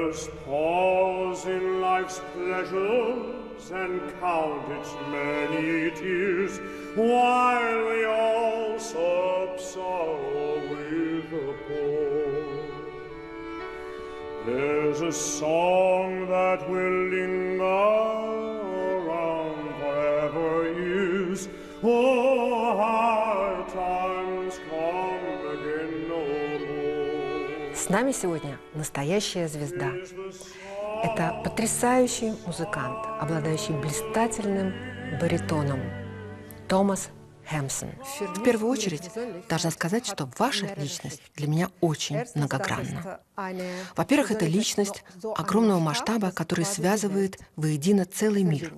us pause in life's pleasures and count its many tears, while we all sob sorrow with a pause. There's a song that will linger around forever years. Oh, hard times come again no more. С нами сегодня настоящая звезда. Это потрясающий музыкант, обладающий блистательным баритоном, Томас Хэмсон. В первую очередь, должна сказать, что ваша личность для меня очень многогранна. Во-первых, это личность огромного масштаба, который связывает воедино целый мир,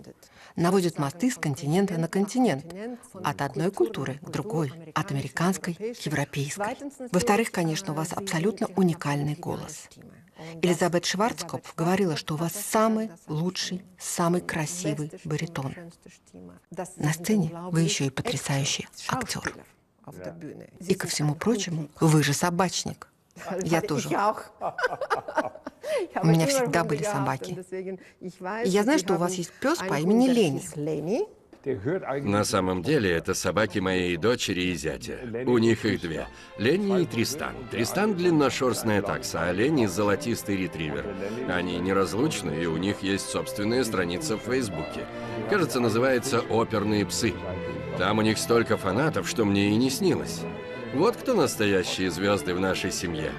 наводит мосты с континента на континент, от одной культуры к другой, от американской к европейской. Во-вторых, конечно, у вас абсолютно уникальный голос. Элизабет Шварцкопф говорила, что у вас самый лучший, самый красивый баритон. На сцене вы еще и потрясающий актер. И, ко всему прочему, вы же собачник. Я тоже. У меня всегда были собаки. И я знаю, что у вас есть пес по имени Лени. На самом деле, это собаки моей дочери и зятя. У них их две. Ленни и Тристан. Тристан — длинношерстная такса, а Ленни — золотистый ретривер. Они неразлучны, и у них есть собственная страница в Фейсбуке. Кажется, называется «Оперные псы». Там у них столько фанатов, что мне и не снилось. Вот кто настоящие звезды в нашей семье.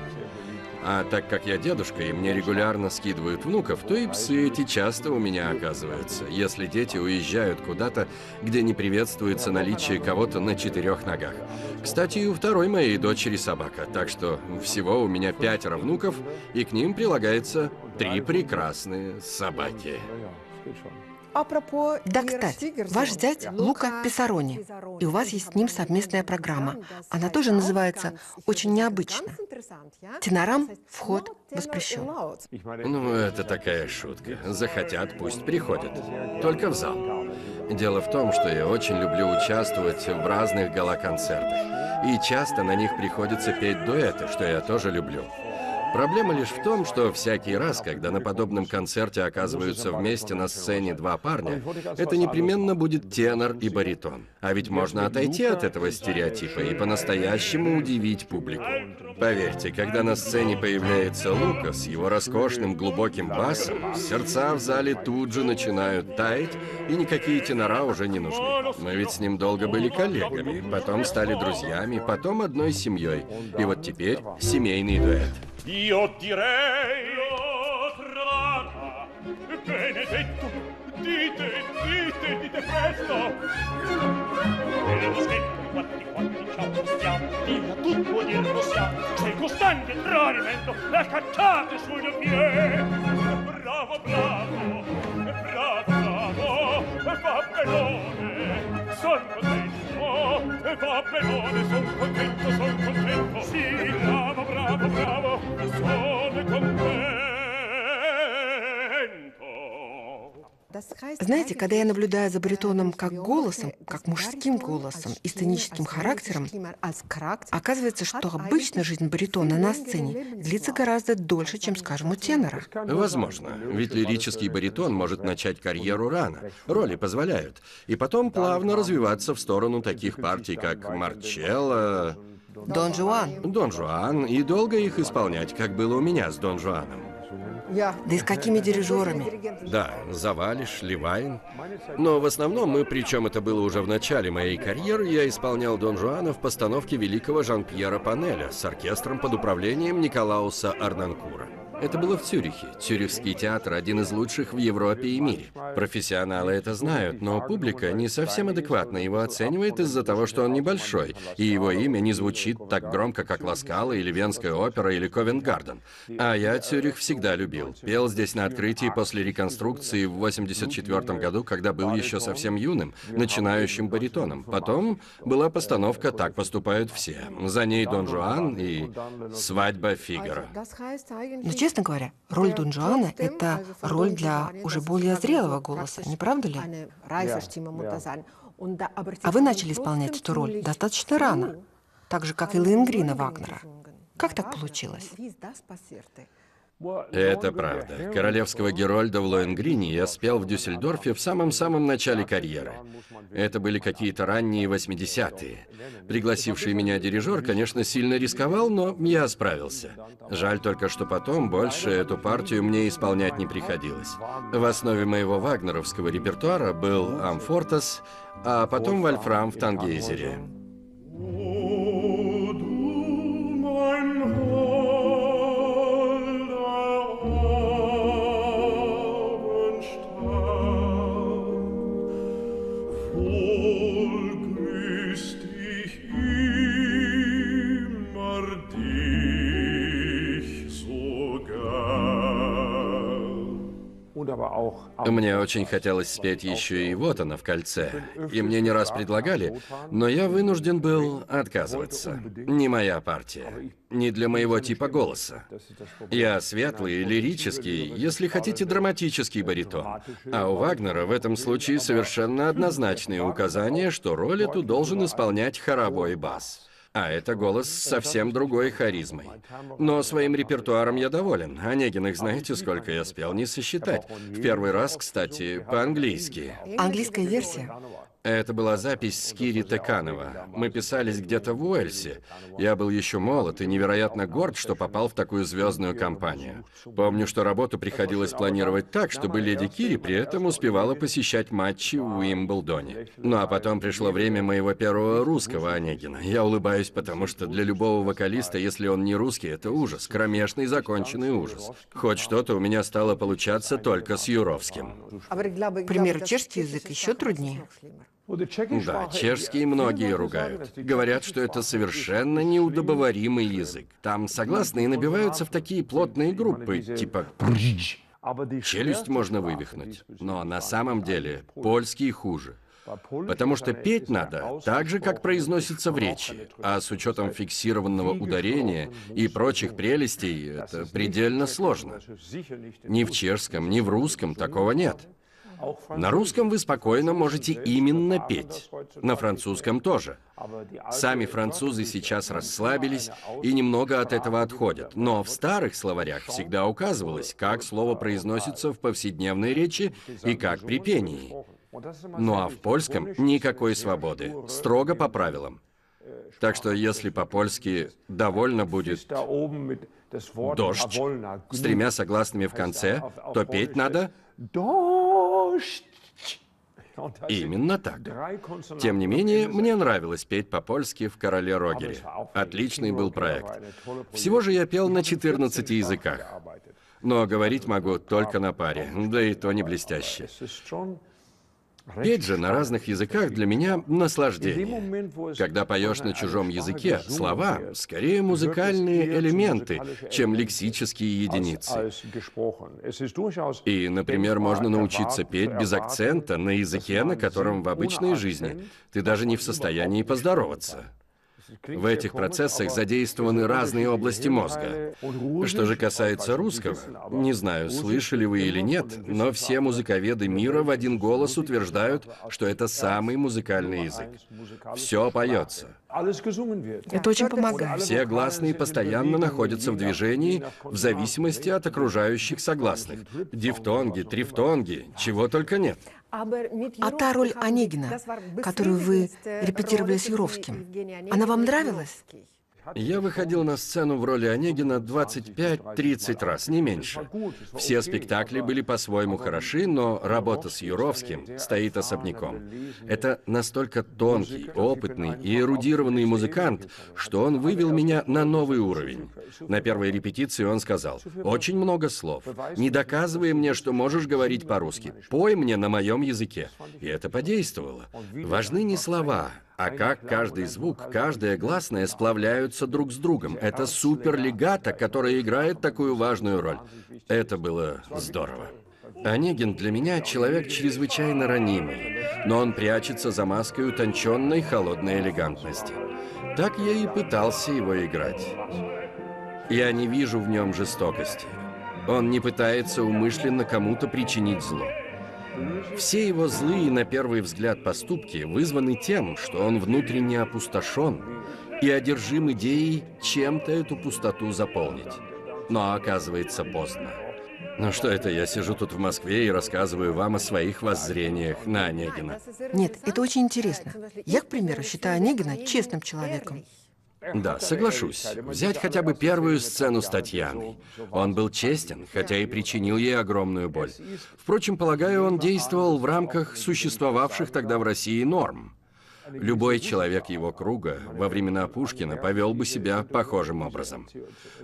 А так как я дедушка, и мне регулярно скидывают внуков, то и псы эти часто у меня оказываются, если дети уезжают куда-то, где не приветствуется наличие кого-то на 4 ногах. Кстати, и у второй моей дочери собака, так что всего у меня 5 внуков, и к ним прилагается 3 прекрасные собаки. Да, кстати, ваш зять Лука Писарони, и у вас есть с ним совместная программа. Она тоже называется очень необычно. Тенорам вход воспрещен. Ну, это такая шутка. Захотят, пусть приходят. Только в зал. Дело в том, что я очень люблю участвовать в разных гала-концертах. И часто на них приходится петь дуэты, что я тоже люблю. Проблема лишь в том, что всякий раз, когда на подобном концерте оказываются вместе на сцене 2 парня, это непременно будет тенор и баритон. А ведь можно отойти от этого стереотипа и по-настоящему удивить публику. Поверьте, когда на сцене появляется Лука с его роскошным глубоким басом, сердца в зале тут же начинают таять, и никакие тенора уже не нужны. Мы ведь с ним долго были коллегами, потом стали друзьями, потом одной семьей. И вот теперь семейный дуэт. Io direi, oh trovata, Benedetto, dite presto. Nella moschetta, quanti, ciao, stiamo, via tutto dir possiamo, c'è il costante tradimento, la cacciate sui due piedi. Bravo, va benone, son contento, son contento, sì, bravo, sono contento. Знаете, когда я наблюдаю за баритоном как голосом, как мужским голосом и сценическим характером, оказывается, что обычно жизнь баритона на сцене длится гораздо дольше, чем, скажем, у тенора. Возможно, ведь лирический баритон может начать карьеру рано, роли позволяют, и потом плавно развиваться в сторону таких партий, как Марчелло, Дон Жуан, и долго их исполнять, как было у меня с Дон Жуаном. Да и с какими дирижерами? Да, Завалиш, Ливайн. Но в основном мы, причем это было уже в начале моей карьеры, я исполнял Дон Жуана в постановке великого Жан-Пьера Панеля с оркестром под управлением Николауса Арнанкура. Это было в Цюрихе. Цюрихский театр – один из лучших в Европе и мире. Профессионалы это знают, но публика не совсем адекватно его оценивает из-за того, что он небольшой, и его имя не звучит так громко, как Ла Скала или Венская опера или Ковент-Гарден. А я Цюрих всегда любил. Пел здесь на открытии после реконструкции в 1984 году, когда был еще совсем юным, начинающим баритоном. Потом была постановка «Так поступают все». За ней Дон Жуан и «Свадьба Фигаро». Но, честно говоря, роль Дон Жуана – это роль для уже более зрелого голоса, не правда ли? А вы начали исполнять эту роль достаточно рано, так же, как и Лоенгрина Вагнера. Как так получилось? Это правда. Королевского Герольда в Лоенгрине я спел в Дюссельдорфе в самом-самом начале карьеры. Это были какие-то ранние 80-е. Пригласивший меня дирижер, конечно, сильно рисковал, но я справился. Жаль только, что потом больше эту партию мне исполнять не приходилось. В основе моего вагнеровского репертуара был Амфортас, а потом Вольфрам в Тангейзере. Мне очень хотелось спеть еще и «Вот она» в кольце, и мне не раз предлагали, но я вынужден был отказываться. Не моя партия, не для моего типа голоса. Я светлый, лирический, если хотите, драматический баритон. А у Вагнера в этом случае совершенно однозначные указания, что роль эту должен исполнять хоровой бас. А это голос с совсем другой харизмой. Но своим репертуаром я доволен. Онегиных знаете, сколько я спел, не сосчитать. В первый раз, кстати, по-английски. Английская версия? Это была запись с Кири Теканова. Мы писались где-то в Уэльсе. Я был еще молод и невероятно горд, что попал в такую звездную компанию. Помню, что работу приходилось планировать так, чтобы леди Кири при этом успевала посещать матчи в Уимблдоне. Ну а потом пришло время моего первого русского Онегина. Я улыбаюсь, потому что для любого вокалиста, если он не русский, это ужас. Кромешный законченный ужас. Хоть что-то у меня стало получаться только с Юровским. К примеру, чешский язык еще труднее. Да, чешский многие ругают. Говорят, что это совершенно неудобоваримый язык. Там согласные набиваются в такие плотные группы, типа челюсть можно вывихнуть. Но на самом деле польский хуже. Потому что петь надо так же, как произносится в речи. А с учетом фиксированного ударения и прочих прелестей, это предельно сложно. Ни в чешском, ни в русском такого нет. На русском вы спокойно можете именно петь. На французском тоже. Сами французы сейчас расслабились и немного от этого отходят. Но в старых словарях всегда указывалось, как слово произносится в повседневной речи и как при пении. Ну а в польском никакой свободы. Строго по правилам. Так что если по-польски «довольно» будет «дождь» с 3 согласными в конце, то петь надо именно так. Тем не менее, мне нравилось петь по-польски в «Короле Рогере». Отличный был проект. Всего же я пел на 14 языках. Но говорить могу только на паре, да и то не блестяще. Петь же на разных языках для меня наслаждение. Когда поешь на чужом языке, слова скорее музыкальные элементы, чем лексические единицы. И, например, можно научиться петь без акцента на языке, на котором в обычной жизни ты даже не в состоянии поздороваться. В этих процессах задействованы разные области мозга. Что же касается русского, не знаю, слышали вы или нет, но все музыковеды мира в один голос утверждают, что это самый музыкальный язык. Все поется. Это очень помогает. Все гласные постоянно находятся в движении в зависимости от окружающих согласных. Дифтонги, трифтонги, чего только нет. А та роль Онегина, которую вы репетировали с Юровским, она вам нравилась? Я выходил на сцену в роли Онегина 25-30 раз, не меньше. Все спектакли были по-своему хороши, но работа с Юровским стоит особняком. Это настолько тонкий, опытный и эрудированный музыкант, что он вывел меня на новый уровень. На первой репетиции он сказал: «Очень много слов. Не доказывай мне, что можешь говорить по-русски. Пой мне на моем языке». И это подействовало. Важны не слова, а как каждый звук, каждая гласная сплавляются друг с другом. Это суперлегато, которая играет такую важную роль. Это было здорово. Онегин для меня человек чрезвычайно ранимый, но он прячется за маской утонченной, холодной элегантности. Так я и пытался его играть. Я не вижу в нем жестокости. Он не пытается умышленно кому-то причинить зло. Все его злые, на первый взгляд, поступки вызваны тем, что он внутренне опустошен и одержим идеей чем-то эту пустоту заполнить. Но оказывается поздно. Ну что это, я сижу тут в Москве и рассказываю вам о своих воззрениях на Онегина. Нет, это очень интересно. Я, к примеру, считаю Онегина честным человеком. Да, соглашусь. Взять хотя бы первую сцену с Татьяной. Он был честен, хотя и причинил ей огромную боль. Впрочем, полагаю, он действовал в рамках существовавших тогда в России норм. Любой человек его круга во времена Пушкина повел бы себя похожим образом.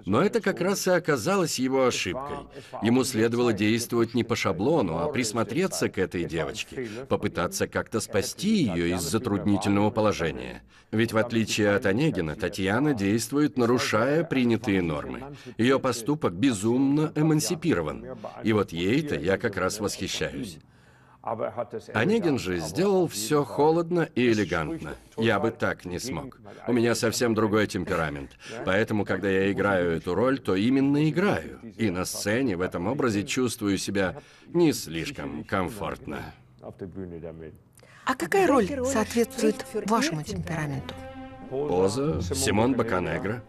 Но это как раз и оказалось его ошибкой. Ему следовало действовать не по шаблону, а присмотреться к этой девочке, попытаться как-то спасти ее из затруднительного положения. Ведь в отличие от Онегина, Татьяна действует, нарушая принятые нормы. Ее поступок безумно эмансипирован. И вот ей-то я как раз восхищаюсь. Онегин же сделал все холодно и элегантно. Я бы так не смог. У меня совсем другой темперамент. Поэтому, когда я играю эту роль, то именно играю. И на сцене в этом образе чувствую себя не слишком комфортно. А какая роль соответствует вашему темпераменту? Поза Симон Бокканегро.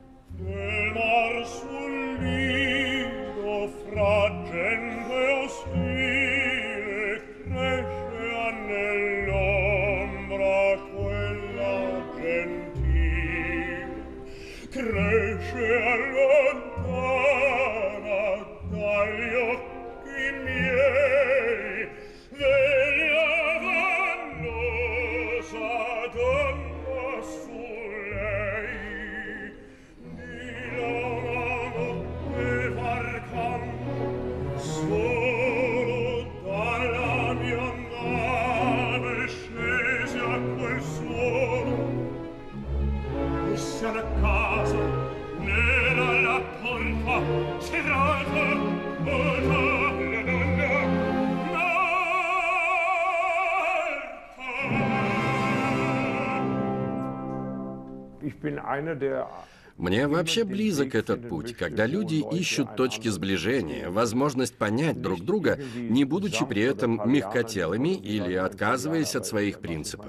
Мне вообще близок этот путь, когда люди ищут точки сближения, возможность понять друг друга, не будучи при этом мягкотелыми или отказываясь от своих принципов.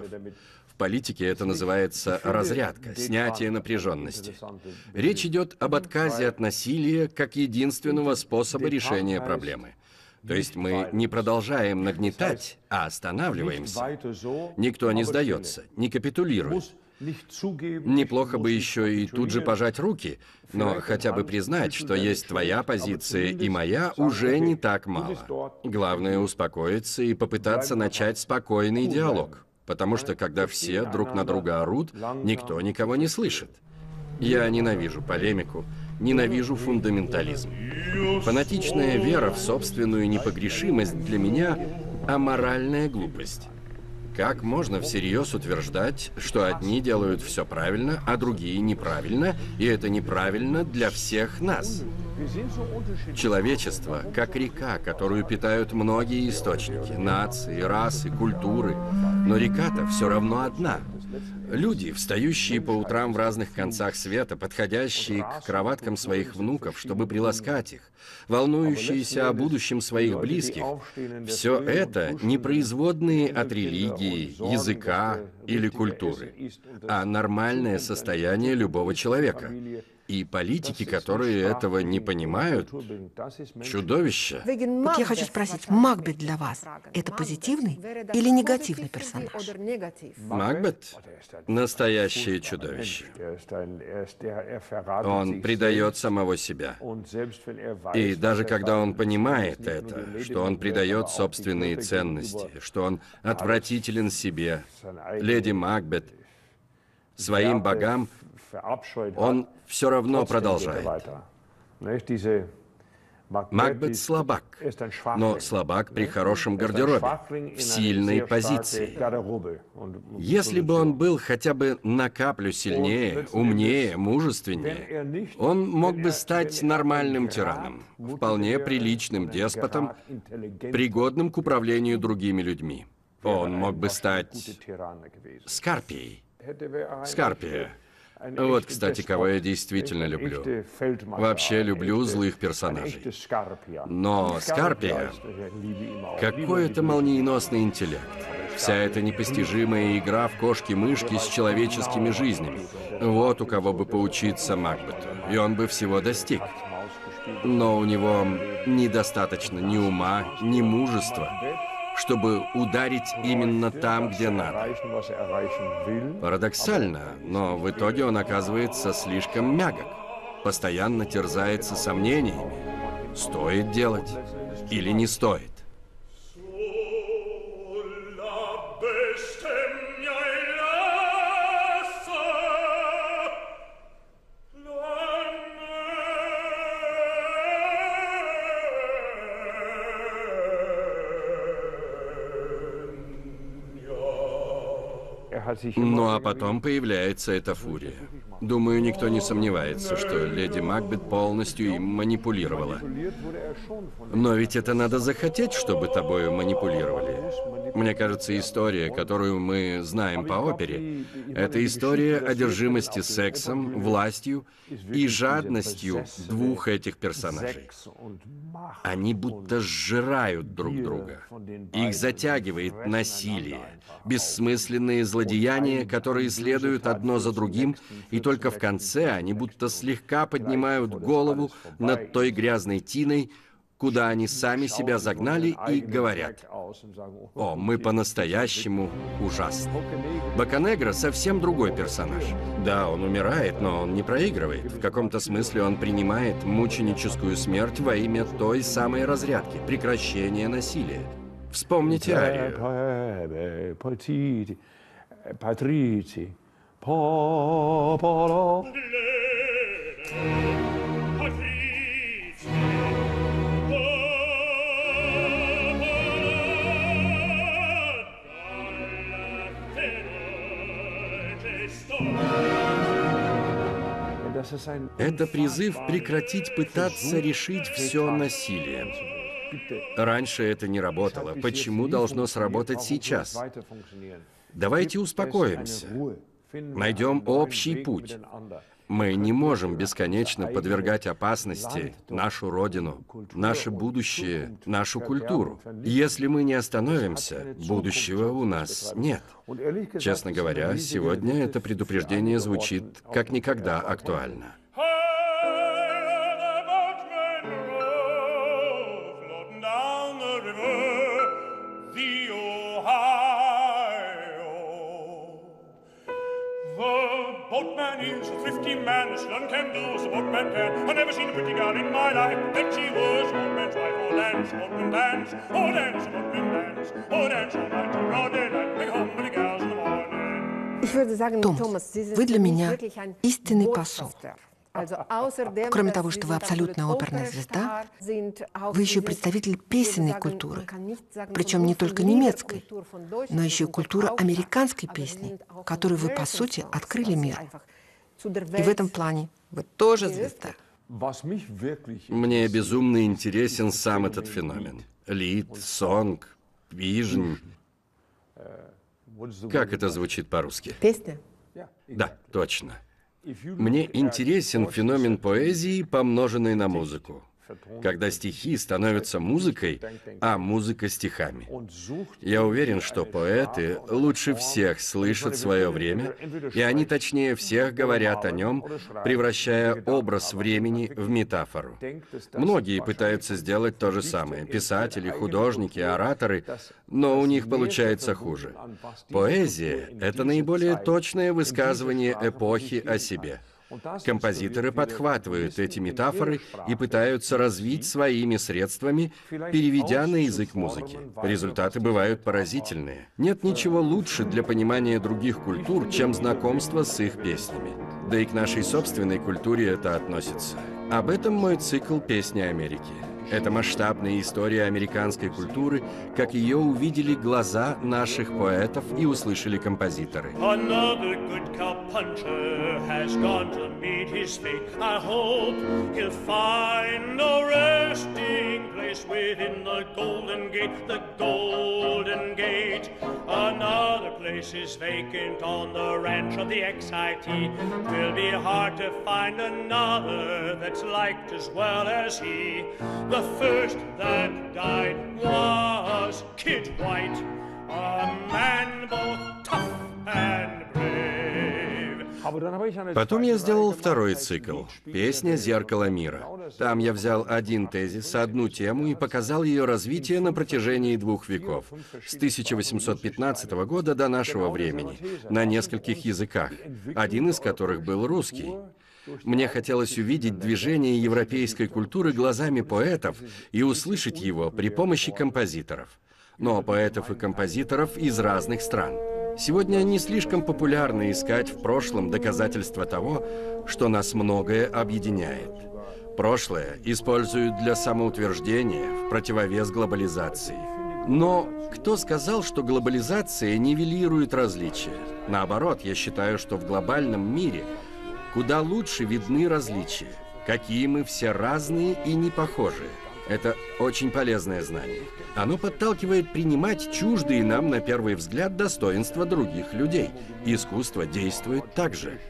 В политике это называется разрядка, снятие напряженности. Речь идет об отказе от насилия как единственного способа решения проблемы. То есть мы не продолжаем нагнетать, а останавливаемся. Никто не сдается, не капитулирует. Неплохо бы еще и тут же пожать руки, но хотя бы признать, что есть твоя позиция и моя, уже не так мало. Главное успокоиться и попытаться начать спокойный диалог, потому что когда все друг на друга орут, никто никого не слышит. Я ненавижу полемику, ненавижу фундаментализм. Фанатичная вера в собственную непогрешимость для меня – аморальная глупость. Как можно всерьез утверждать, что одни делают все правильно, а другие неправильно, и это неправильно для всех нас? Человечество, как река, которую питают многие источники, нации, расы, культуры. Но река-то все равно одна. Люди, встающие по утрам в разных концах света, подходящие к кроваткам своих внуков, чтобы приласкать их, волнующиеся о будущем своих близких, все это не производные от религии, языка или культуры, а нормальное состояние любого человека. И политики, которые этого не понимают, чудовище. Вот я хочу спросить, Макбет для вас – это позитивный или негативный персонаж? Макбет – настоящее чудовище. Он предает самого себя. И даже когда он понимает это, что он предает собственные ценности, что он отвратителен себе, леди Макбет, своим богам, он все равно продолжает. Макбет слабак, но слабак при хорошем гардеробе, в сильной позиции. Если бы он был хотя бы на каплю сильнее, умнее, мужественнее, он мог бы стать нормальным тираном, вполне приличным деспотом, пригодным к управлению другими людьми. Он мог бы стать Скарпией. Скарпия. Вот, кстати, кого я действительно люблю. Вообще люблю злых персонажей. Но Скарпия — какой это молниеносный интеллект. Вся эта непостижимая игра в кошки-мышки с человеческими жизнями. Вот у кого бы поучиться Макбету, и он бы всего достиг. но у него недостаточно ни ума, ни мужества, чтобы ударить именно там, где надо. Парадоксально, но в итоге он оказывается слишком мягок, постоянно терзается сомнениями, стоит делать или не стоит. Ну а потом появляется эта фурия. Думаю, никто не сомневается, что леди Макбет полностью им манипулировала. Но ведь это надо захотеть, чтобы тобою манипулировали. Мне кажется, история, которую мы знаем по опере, это история одержимости сексом, властью и жадностью двух этих персонажей. Они будто сжирают друг друга. Их затягивает насилие, бессмысленные злодеяния, которые следуют одно за другим, и только в конце они будто слегка поднимают голову над той грязной тиной, куда они сами себя загнали, и говорят: «О, мы по-настоящему ужасны». Бокканегро совсем другой персонаж. Да, он умирает, но он не проигрывает. В каком-то смысле он принимает мученическую смерть во имя той самой разрядки, прекращения насилия. Вспомните арию. Это призыв прекратить пытаться решить все насилием. Раньше это не работало. Почему должно сработать сейчас? Давайте успокоимся. Найдем общий путь. Мы не можем бесконечно подвергать опасности нашу родину, наше будущее, нашу культуру. Если мы не остановимся, будущего у нас нет. Честно говоря, сегодня это предупреждение звучит как никогда актуально. Boatman is a thrifty man, as none can do as a boatman can. I never seen a pretty girl in my life, then she was a boatman's wife. Oh, dance, boatman, dance, oh, dance, boatman, dance, oh, dance all night till broad daylight, bring home with the gals in the morning. Томас, вы для меня истинный посол. Кроме того, что вы абсолютная оперная звезда, вы еще представитель песенной культуры, причем не только немецкой, но еще и культура американской песни, которой вы, по сути, открыли мир. И в этом плане вы тоже звезда. Мне безумно интересен сам этот феномен. Лид, сонг, вижн. Как это звучит по-русски? Песня? Да, точно. Мне интересен феномен поэзии, помноженной на музыку. Когда стихи становятся музыкой, а музыка стихами. Я уверен, что поэты лучше всех слышат свое время, и они точнее всех говорят о нем, превращая образ времени в метафору. Многие пытаются сделать то же самое. Писатели, художники, ораторы, но у них получается хуже. Поэзия — это наиболее точное высказывание эпохи о себе. Композиторы подхватывают эти метафоры и пытаются развить своими средствами, переведя на язык музыки. Результаты бывают поразительные. Нет ничего лучше для понимания других культур, чем знакомство с их песнями. Да и к нашей собственной культуре это относится. Об этом мой цикл «Песни Америки». Это масштабная история американской культуры, как ее увидели глаза наших поэтов и услышали композиторы. Another good cowpuncher has gone to meet his fate. I hope he'll find a resting place within the Golden Gate, the Golden Gate. Another place is vacant on the ranch of the XIT. Twill be hard to find another that's liked as well as he. The first that died was Kid White, a man both tough and brave. Потом я сделал второй цикл «Песня «Зеркало мира». Там я взял один тезис, одну тему и показал ее развитие на протяжении 2 веков, с 1815 года до нашего времени, на нескольких языках, один из которых был русский. Мне хотелось увидеть движение европейской культуры глазами поэтов и услышать его при помощи композиторов. Но поэтов и композиторов из разных стран. Сегодня не слишком популярно искать в прошлом доказательства того, что нас многое объединяет. Прошлое используют для самоутверждения в противовес глобализации. Но кто сказал, что глобализация нивелирует различия? Наоборот, я считаю, что в глобальном мире куда лучше видны различия, какие мы все разные и не похожие. Это очень полезное знание. Оно подталкивает принимать чуждые нам на первый взгляд достоинства других людей. Искусство действует так же.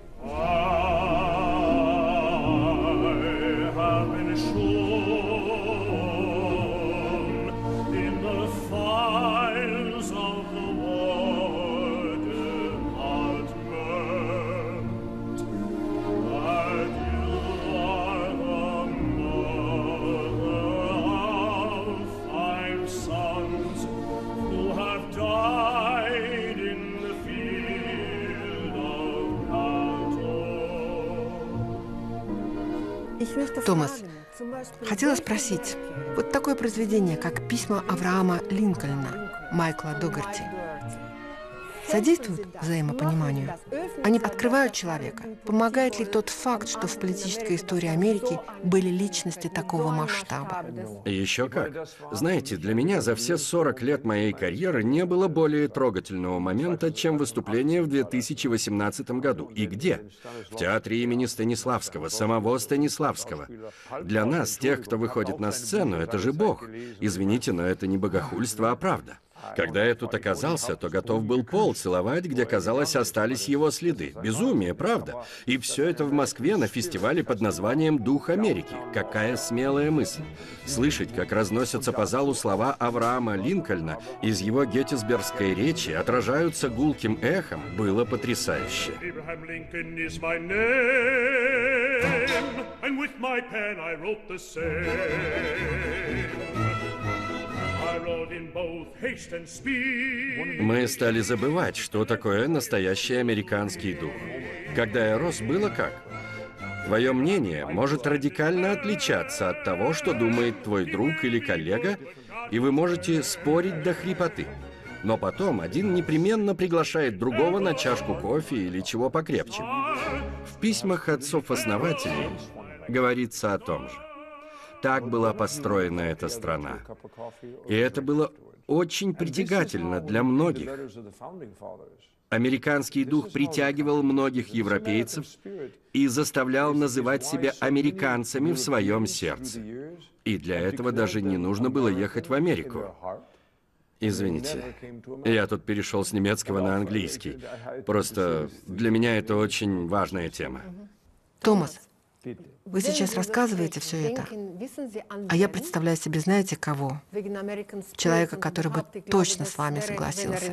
Томас, хотела спросить, вот такое произведение, как «Письма Авраама Линкольна» Майкла Догерти, содействуют взаимопониманию? Они открывают человека? Помогает ли тот факт, что в политической истории Америки были личности такого масштаба? Еще как. Знаете, для меня за все 40 лет моей карьеры не было более трогательного момента, чем выступление в 2018 году. И где? В театре имени Станиславского, самого Станиславского. Для нас, тех, кто выходит на сцену, это же Бог. Извините, но это не богохульство, а правда. Когда я тут оказался, то готов был пол целовать, где, казалось, остались его следы. Безумие, правда? И все это в Москве на фестивале под названием «Дух Америки». Какая смелая мысль. Слышать, как разносятся по залу слова Авраама Линкольна из его геттисбергской речи, отражаются гулким эхом, было потрясающе. Мы стали забывать, что такое настоящий американский дух. Когда я рос, было как? Твое мнение может радикально отличаться от того, что думает твой друг или коллега, и вы можете спорить до хрипоты. Но потом один непременно приглашает другого на чашку кофе или чего покрепче. В письмах отцов-основателей говорится о том же. Так была построена эта страна. И это было очень притягательно для многих. Американский дух притягивал многих европейцев и заставлял называть себя американцами в своем сердце. И для этого даже не нужно было ехать в Америку. Извините, я тут перешел с немецкого на английский. Просто для меня это очень важная тема. Томас, вы сейчас рассказываете все это, а я представляю себе, знаете, кого? Человека, который бы точно с вами согласился.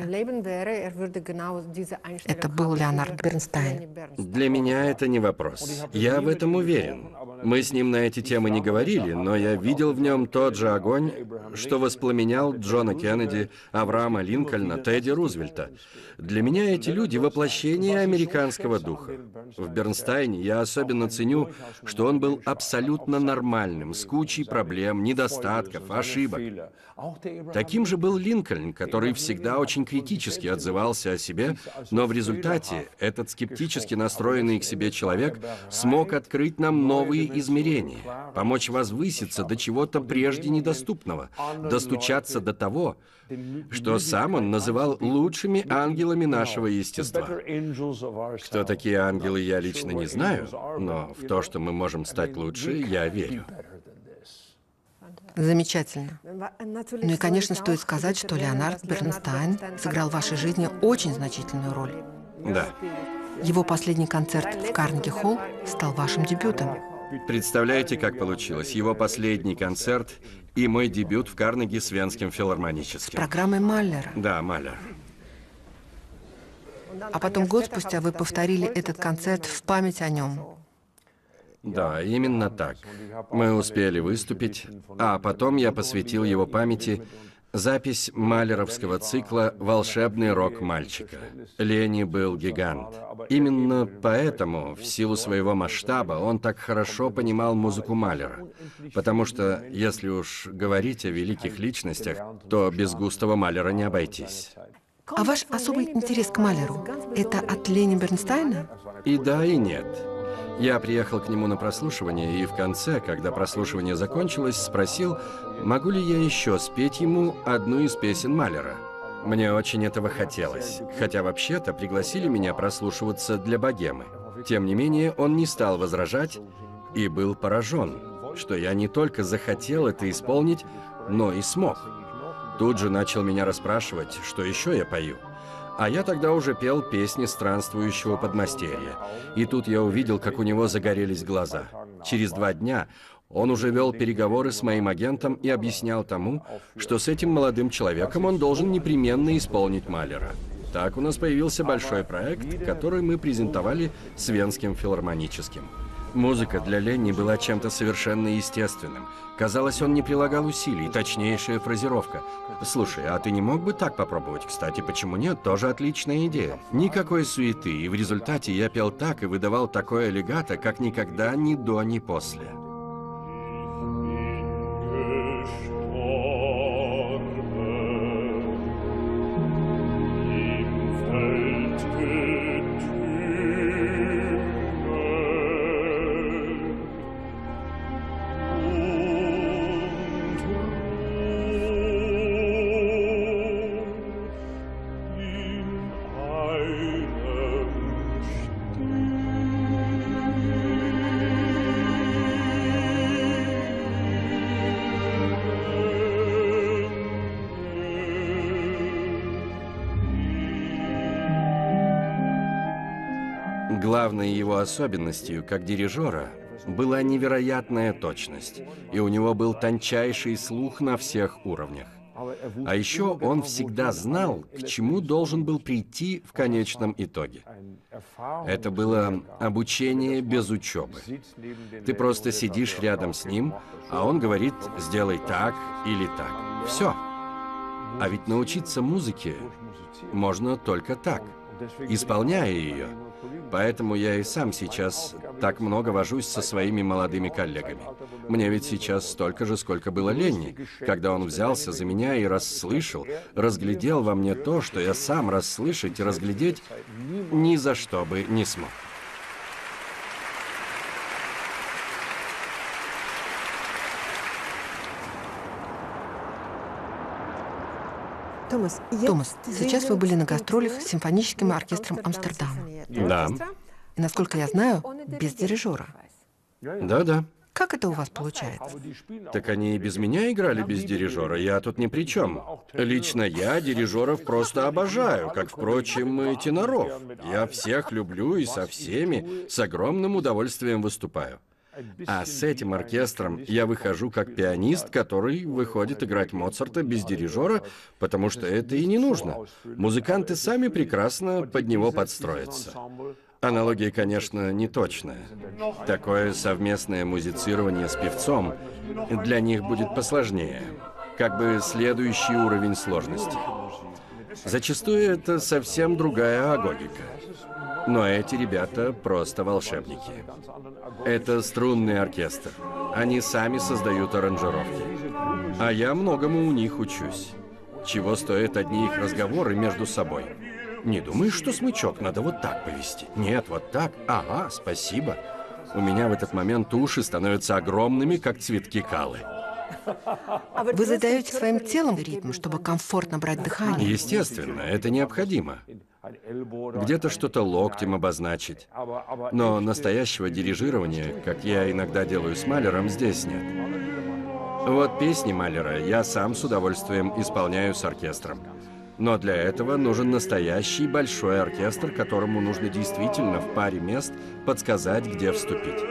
Это был Леонард Бернстайн. Для меня это не вопрос. Я в этом уверен. Мы с ним на эти темы не говорили, но я видел в нем тот же огонь, что воспламенял Джона Кеннеди, Авраама Линкольна, Тедди Рузвельта. Для меня эти люди — воплощение американского духа. В Бернстайне я особенно ценю, что он был абсолютно нормальным, с кучей проблем, недостатков, ошибок. Таким же был Линкольн, который всегда очень критически отзывался о себе, но в результате этот скептически настроенный к себе человек смог открыть нам новые измерения, помочь возвыситься до чего-то прежде недоступного, достучаться до того, что сам он называл лучшими ангелами нашего естества. Кто такие ангелы, я лично не знаю, но в то, что мы можем стать лучше, я верю. Замечательно. Ну и, конечно, стоит сказать, что Леонард Бернстайн сыграл в вашей жизни очень значительную роль. Да. Его последний концерт в Карнеги-холл стал вашим дебютом. Представляете, как получилось? Его последний концерт и мой дебют в Карнеги с Венским филармоническим. Программой Маллера. Да, Маллер. А потом год спустя вы повторили этот концерт в память о нем. Да, именно так. Мы успели выступить, а потом я посвятил его памяти запись малеровского цикла «Волшебный рок мальчика». Лени был гигант. Именно поэтому, в силу своего масштаба, он так хорошо понимал музыку Малера. Потому что, если уж говорить о великих личностях, то без Густава Малера не обойтись. А ваш особый интерес к Малеру – это от Лени Бернстайна? И да, и нет. Я приехал к нему на прослушивание, и в конце, когда прослушивание закончилось, спросил, могу ли я еще спеть ему одну из песен Малера. Мне очень этого хотелось, хотя вообще-то пригласили меня прослушиваться для богемы. Тем не менее, он не стал возражать и был поражен, что я не только захотел это исполнить, но и смог. Тут же начал меня расспрашивать, что еще я пою. А я тогда уже пел песни странствующего подмастерья. И тут я увидел, как у него загорелись глаза. Через 2 дня он уже вел переговоры с моим агентом и объяснял тому, что с этим молодым человеком он должен непременно исполнить Малера. Так у нас появился большой проект, который мы презентовали с Венским филармоническим. Музыка для Ленни была чем-то совершенно естественным. Казалось, он не прилагал усилий, точнейшая фразировка. Слушай, а ты не мог бы так попробовать? Кстати, почему нет? Тоже отличная идея. Никакой суеты, и в результате я пел так и выдавал такое легато, как никогда ни до, ни после. Главной его особенностью, как дирижера, была невероятная точность, и у него был тончайший слух на всех уровнях. А еще он всегда знал, к чему должен был прийти в конечном итоге. Это было обучение без учебы. Ты просто сидишь рядом с ним, а он говорит «сделай так или так». Все. А ведь научиться музыке можно только так, исполняя ее. Поэтому я и сам сейчас так много вожусь со своими молодыми коллегами. Мне ведь сейчас столько же, сколько было Ленни, когда он взялся за меня и расслышал, разглядел во мне то, что я сам расслышать и разглядеть ни за что бы не смог. Томас, сейчас вы были на гастролях с симфоническим оркестром Амстердама. Да. И, насколько я знаю, без дирижера. Да-да. Как это у вас получается? Так они и без меня играли без дирижера, я тут ни при чем. Лично я дирижеров просто обожаю, как, впрочем, и теноров. Я всех люблю и со всеми с огромным удовольствием выступаю. А с этим оркестром я выхожу как пианист, который выходит играть Моцарта без дирижера, потому что это и не нужно. Музыканты сами прекрасно под него подстроятся. Аналогия, конечно, не точная. Такое совместное музицирование с певцом для них будет посложнее. Как бы следующий уровень сложности. Зачастую это совсем другая агогика. Но эти ребята просто волшебники. Это струнный оркестр. Они сами создают аранжировки. А я многому у них учусь. Чего стоят одни их разговоры между собой. Не думаешь, что смычок надо вот так повести? Нет, вот так. Ага, спасибо. У меня в этот момент уши становятся огромными, как цветки калы. Вы задаете своим телом ритм, чтобы комфортно брать дыхание? Естественно, это необходимо. Где-то что-то локтем обозначить. Но настоящего дирижирования, как я иногда делаю с Малером, здесь нет. Вот песни Малера я сам с удовольствием исполняю с оркестром. Но для этого нужен настоящий большой оркестр, которому нужно действительно в паре мест подсказать, где вступить.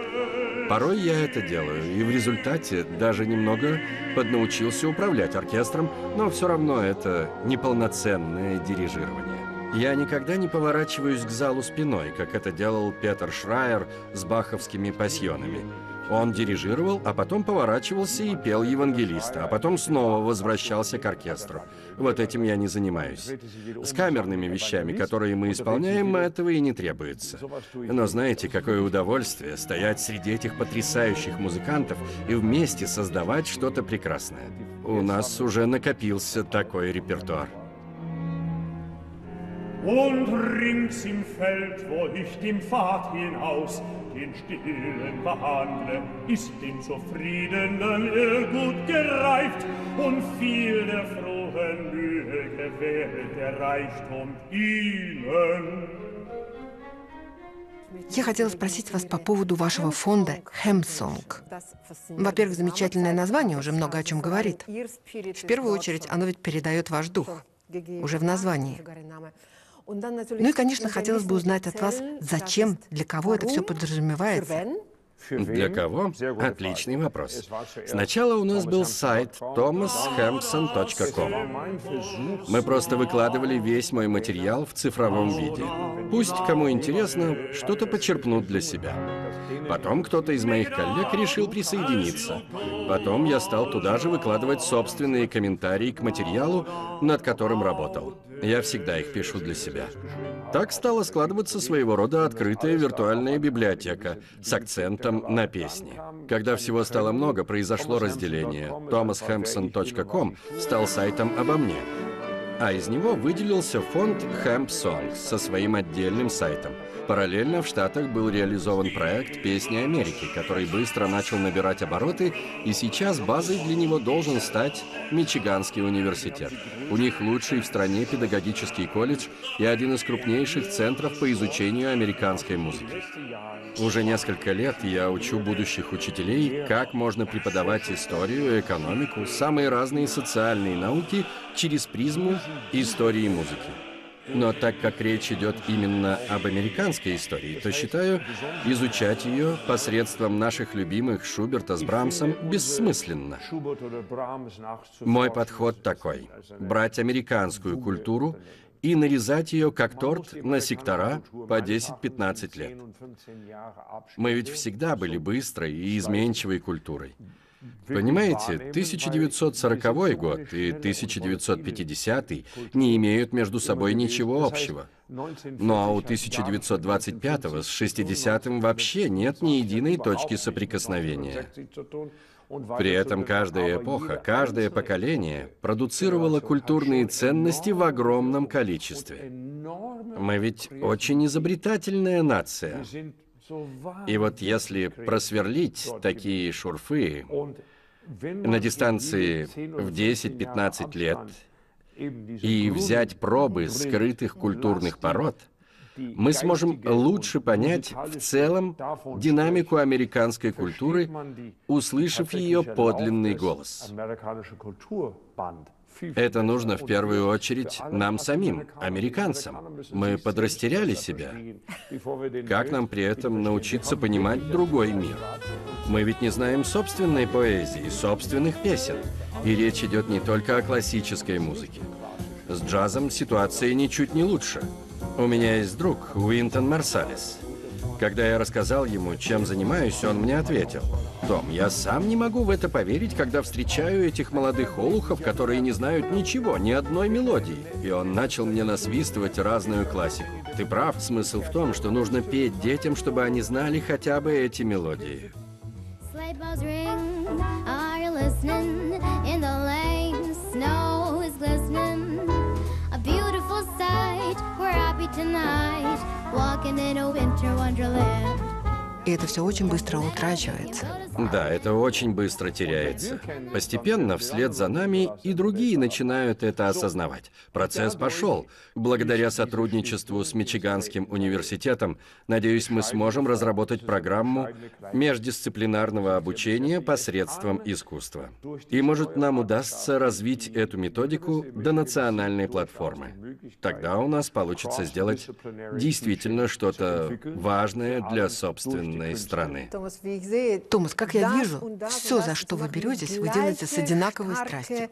Порой я это делаю, и в результате даже немного поднаучился управлять оркестром, но все равно это неполноценное дирижирование. Я никогда не поворачиваюсь к залу спиной, как это делал Петер Шрайер с баховскими пасьонами. Он дирижировал, а потом поворачивался и пел евангелиста, а потом снова возвращался к оркестру. Вот этим я не занимаюсь. С камерными вещами, которые мы исполняем, этого и не требуется. Но знаете, какое удовольствие стоять среди этих потрясающих музыкантов и вместе создавать что-то прекрасное. У нас уже накопился такой репертуар. Und rings im Feld, wo ich dem Pfad hinaus den Stillen behandle, ist dem Zufriedenen er gut gereift und viel der frohen Mühe gewählt der Reichtum ihnen. Я хотела спросить вас по поводу вашего фонда «Хэмсонг». Во-первых, замечательное название уже много о чем говорит. В первую очередь, оно ведь передает ваш дух, уже в названии. Ну и, конечно, хотелось бы узнать от вас, зачем, для кого это все подразумевается. Для кого? Отличный вопрос. Сначала у нас был сайт thomashampson.com. Мы просто выкладывали весь мой материал в цифровом виде. Пусть, кому интересно, что-то почерпнут для себя. Потом кто-то из моих коллег решил присоединиться. Потом я стал туда же выкладывать собственные комментарии к материалу, над которым работал. Я всегда их пишу для себя. Так стала складываться своего рода открытая виртуальная библиотека с акцентом на песни. Когда всего стало много, произошло разделение. thomashampson.com стал сайтом обо мне, а из него выделился фонд Hemp Songs со своим отдельным сайтом. Параллельно в Штатах был реализован проект «Песни Америки», который быстро начал набирать обороты, и сейчас базой для него должен стать Мичиганский университет. У них лучший в стране педагогический колледж и один из крупнейших центров по изучению американской музыки. Уже несколько лет я учу будущих учителей, как можно преподавать историю, экономику, самые разные социальные науки через призму истории музыки. Но так как речь идет именно об американской истории, то считаю, изучать ее посредством наших любимых Шуберта с Брамсом бессмысленно. Мой подход такой: брать американскую культуру и нарезать ее как торт на сектора по 10-15 лет. Мы ведь всегда были быстрой и изменчивой культурой. Понимаете, 1940 год и 1950 не имеют между собой ничего общего. Ну а у 1925 с 60-м вообще нет ни единой точки соприкосновения. При этом каждая эпоха, каждое поколение продуцировало культурные ценности в огромном количестве. Мы ведь очень изобретательная нация. И вот если просверлить такие шурфы на дистанции в 10-15 лет и взять пробы скрытых культурных пород, мы сможем лучше понять в целом динамику американской культуры, услышав ее подлинный голос. Это нужно в первую очередь нам самим, американцам. Мы подрастеряли себя. Как нам при этом научиться понимать другой мир? Мы ведь не знаем собственной поэзии, собственных песен. И речь идет не только о классической музыке. С джазом ситуация ничуть не лучше. У меня есть друг, Уинтон Марсалис. Когда я рассказал ему, чем занимаюсь, он мне ответил: «Том, я сам не могу в это поверить, когда встречаю этих молодых олухов, которые не знают ничего, ни одной мелодии». И он начал мне насвистывать разную классику. Ты прав, смысл в том, что нужно петь детям, чтобы они знали хотя бы эти мелодии. И это все очень быстро утрачивается. Да, это очень быстро теряется. Постепенно, вслед за нами, и другие начинают это осознавать. Процесс пошел. Благодаря сотрудничеству с Мичиганским университетом, надеюсь, мы сможем разработать программу междисциплинарного обучения посредством искусства. И, может, нам удастся развить эту методику до национальной платформы. Тогда у нас получится сделать действительно что-то важное для собственной современной страны. Томас, как я вижу, все, за что вы беретесь, вы делаете с одинаковой страстью.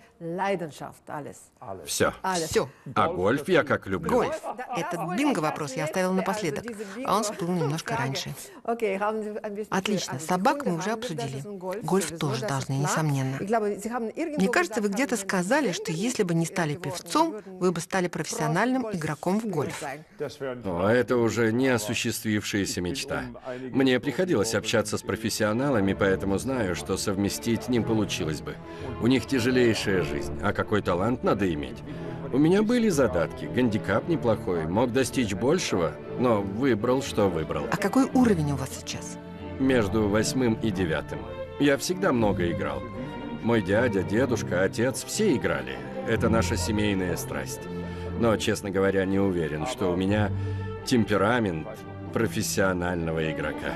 Все. Все. А гольф я как люблю. Гольф. Этот бинго-вопрос я оставила напоследок, а он всплыл немножко раньше. Отлично. Собак мы уже обсудили. Гольф тоже должны, несомненно. Мне кажется, вы где-то сказали, что если бы не стали певцом, вы бы стали профессиональным игроком в гольф. О, это уже не осуществившаяся мечта. Мне приходилось общаться с профессионалами, поэтому знаю, что совместить не получилось бы. У них тяжелейшая жизнь, а какой талант надо иметь. У меня были задатки, гандикап неплохой, мог достичь большего, но выбрал, что выбрал. А какой уровень у вас сейчас? Между 8 и 9. Я всегда много играл. Мой дядя, дедушка, отец – все играли. Это наша семейная страсть. Но, честно говоря, не уверен, что у меня темперамент профессионального игрока.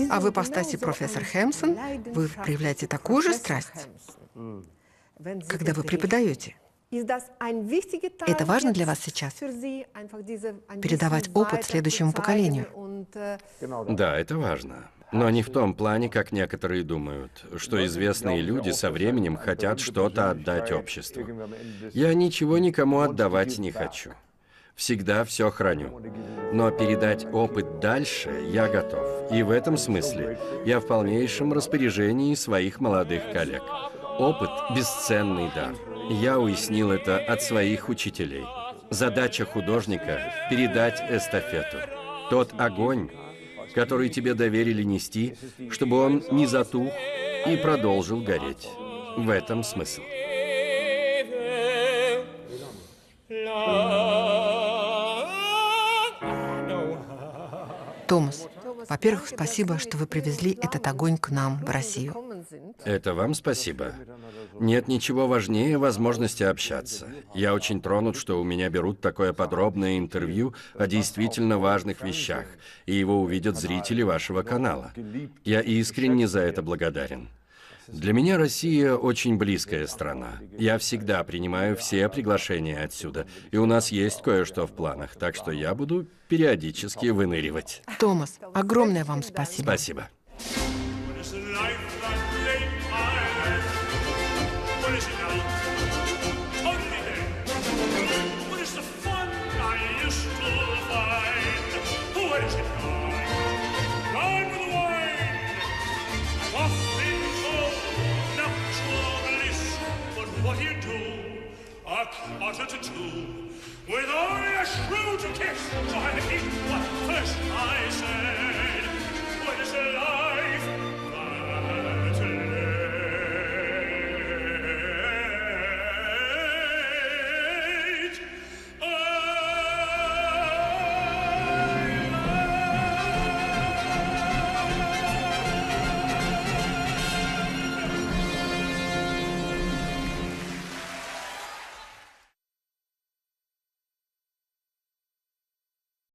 А в ипостаси профессор Хэмпсон вы проявляете такую же страсть, когда вы преподаете. Это важно для вас сейчас? Передавать опыт следующему поколению? Да, это важно. Но не в том плане, как некоторые думают, что известные люди со временем хотят что-то отдать обществу. Я ничего никому отдавать не хочу. Всегда все храню. Но передать опыт дальше я готов. И в этом смысле я в полнейшем распоряжении своих молодых коллег. Опыт – бесценный дар. Я уяснил это от своих учителей. Задача художника – передать эстафету. Тот огонь, который тебе доверили нести, чтобы он не затух и продолжил гореть. В этом смысл. Томас, во-первых, спасибо, что вы привезли этот огонь к нам, в Россию. Это вам спасибо. Нет ничего важнее возможности общаться. Я очень тронут, что у меня берут такое подробное интервью о действительно важных вещах, и его увидят зрители вашего канала. Я искренне за это благодарен. Для меня Россия очень близкая страна. Я всегда принимаю все приглашения отсюда, и у нас есть кое-что в планах, так что я буду периодически выныривать. Томас, огромное вам спасибо. Спасибо. Quarter to two, with only a shrew to kiss, so I repeat what first I say.